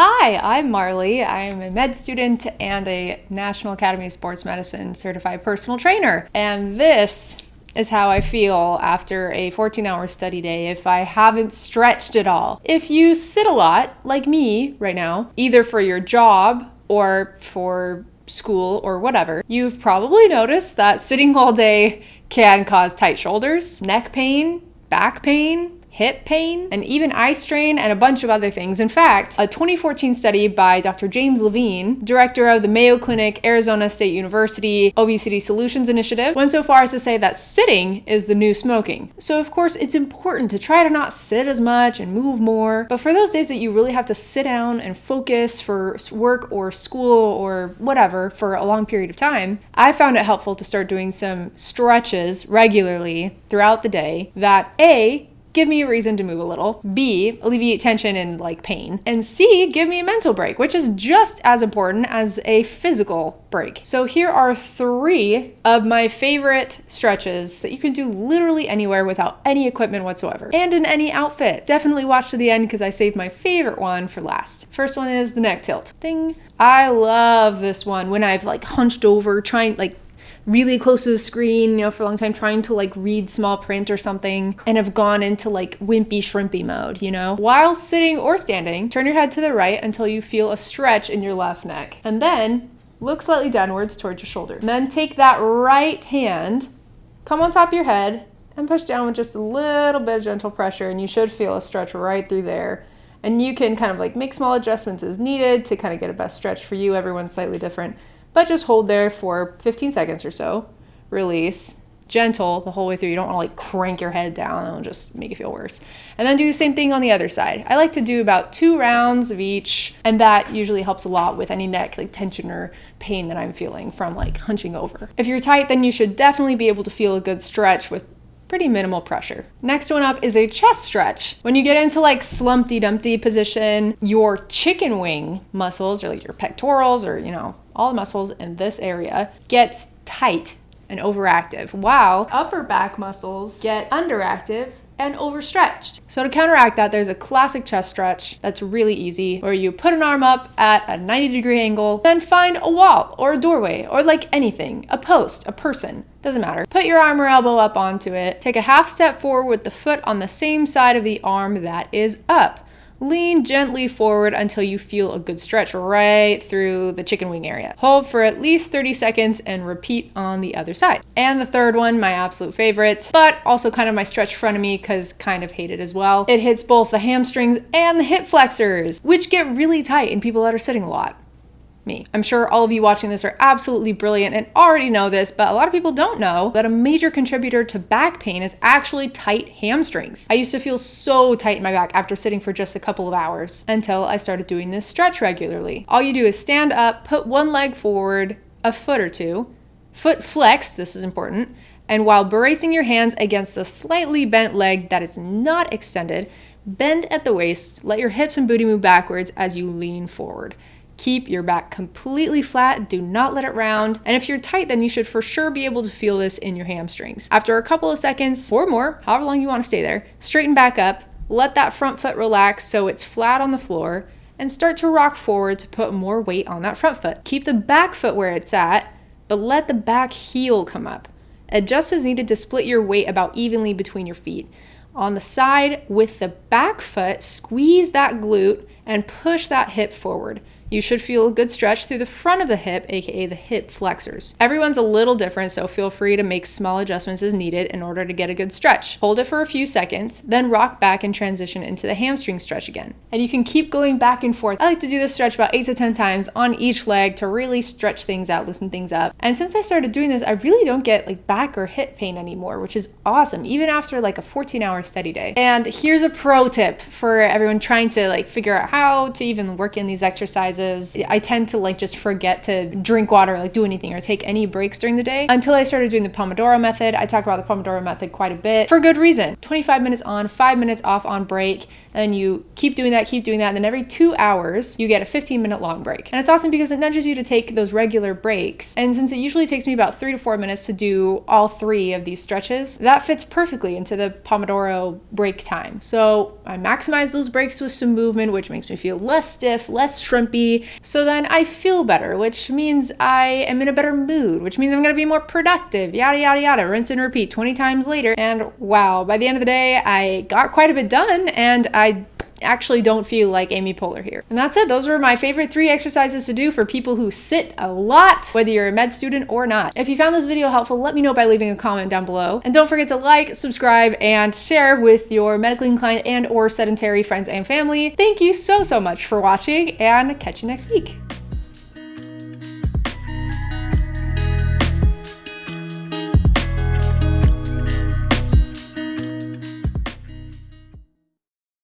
Hi, I'm Marley. I'm a med student and a National Academy of Sports Medicine certified personal trainer. And this is how I feel after a 14-hour study day if I haven't stretched at all. If you sit a lot, like me right now, either for your job or for school or whatever, you've probably noticed that sitting all day can cause tight shoulders, neck pain, back pain, hip pain, and even eye strain, and a bunch of other things. In fact, a 2014 study by Dr. James Levine, director of the Mayo Clinic, Arizona State University Obesity Solutions Initiative, went so far as to say that sitting is the new smoking. So of course, it's important to try to not sit as much and move more, but for those days that you really have to sit down and focus for work or school or whatever for a long period of time, I found it helpful to start doing some stretches regularly throughout the day that A, give me a reason to move a little, B, alleviate tension and pain, and C, give me a mental break, which is just as important as a physical break. So here are 3 of my favorite stretches that you can do literally anywhere without any equipment whatsoever and in any outfit. Definitely watch to the end because I saved my favorite one for last. First one is the neck tilt. Ding. I love this one when I've hunched over trying really close to the screen, for a long time, trying to read small print or something, and have gone into wimpy shrimpy mode, While sitting or standing, turn your head to the right until you feel a stretch in your left neck. And then look slightly downwards towards your shoulder. And then take that right hand, come on top of your head, and push down with just a little bit of gentle pressure, and you should feel a stretch right through there. And you can make small adjustments as needed to get a best stretch for you. Everyone's slightly different. But just hold there for 15 seconds or so. Release. Gentle the whole way through. You don't want to crank your head down. It'll just make it feel worse. And then do the same thing on the other side. I like to do about 2 rounds of each, and that usually helps a lot with any neck tension or pain that I'm feeling from hunching over. If you're tight, then you should definitely be able to feel a good stretch with pretty minimal pressure. Next one up is a chest stretch. When you get into slumpty dumpty position, your chicken wing muscles, or your pectorals, or all the muscles in this area gets tight and overactive, while upper back muscles get underactive and overstretched. So to counteract that, there's a classic chest stretch that's really easy, where you put an arm up at a 90-degree angle, then find a wall or a doorway or anything, a post, a person, doesn't matter. Put your arm or elbow up onto it, take a half step forward with the foot on the same side of the arm that is up. Lean gently forward until you feel a good stretch right through the chicken wing area. Hold for at least 30 seconds and repeat on the other side. And the third one, my absolute favorite, but also kind of my stretch frenemy because kind of hate it as well. It hits both the hamstrings and the hip flexors, which get really tight in people that are sitting a lot. Me. I'm sure all of you watching this are absolutely brilliant and already know this, but a lot of people don't know that a major contributor to back pain is actually tight hamstrings. I used to feel so tight in my back after sitting for just a couple of hours until I started doing this stretch regularly. All you do is stand up, put one leg forward, a foot or two, foot flexed, this is important, and while bracing your hands against the slightly bent leg that is not extended, bend at the waist, let your hips and booty move backwards as you lean forward. Keep your back completely flat, do not let it round, and if you're tight, then you should for sure be able to feel this in your hamstrings. After a couple of seconds or more, however long you want to stay there, straighten back up, let that front foot relax so it's flat on the floor, and start to rock forward to put more weight on that front foot. Keep the back foot where it's at, but let the back heel come up. Adjust as needed to split your weight about evenly between your feet. On the side with the back foot, squeeze that glute and push that hip forward. You should feel a good stretch through the front of the hip, aka the hip flexors. Everyone's a little different, so feel free to make small adjustments as needed in order to get a good stretch. Hold it for a few seconds, then rock back and transition into the hamstring stretch again. And you can keep going back and forth. I like to do this stretch about 8 to 10 times on each leg to really stretch things out, loosen things up. And since I started doing this, I really don't get back or hip pain anymore, which is awesome, even after a 14-hour study day. And here's a pro tip for everyone trying to figure out how to even work in these exercises. I tend to just forget to drink water, do anything or take any breaks during the day until I started doing the Pomodoro method. I talk about the Pomodoro method quite a bit for good reason. 25 minutes on, 5 minutes off on break. and you keep doing that, and then every 2 hours, you get a 15-minute long break. And it's awesome because it nudges you to take those regular breaks. And since it usually takes me about 3 to 4 minutes to do all 3 of these stretches, that fits perfectly into the Pomodoro break time. So I maximize those breaks with some movement, which makes me feel less stiff, less shrimpy. So then I feel better, which means I am in a better mood, which means I'm going to be more productive, yada, yada, yada, rinse and repeat 20 times later. And wow, by the end of the day, I got quite a bit done, and I actually don't feel like Amy Poehler here. And that's it. Those were my favorite 3 exercises to do for people who sit a lot, whether you're a med student or not. If you found this video helpful, let me know by leaving a comment down below. And don't forget to like, subscribe, and share with your medically inclined and or sedentary friends and family. Thank you so much for watching, and catch you next week.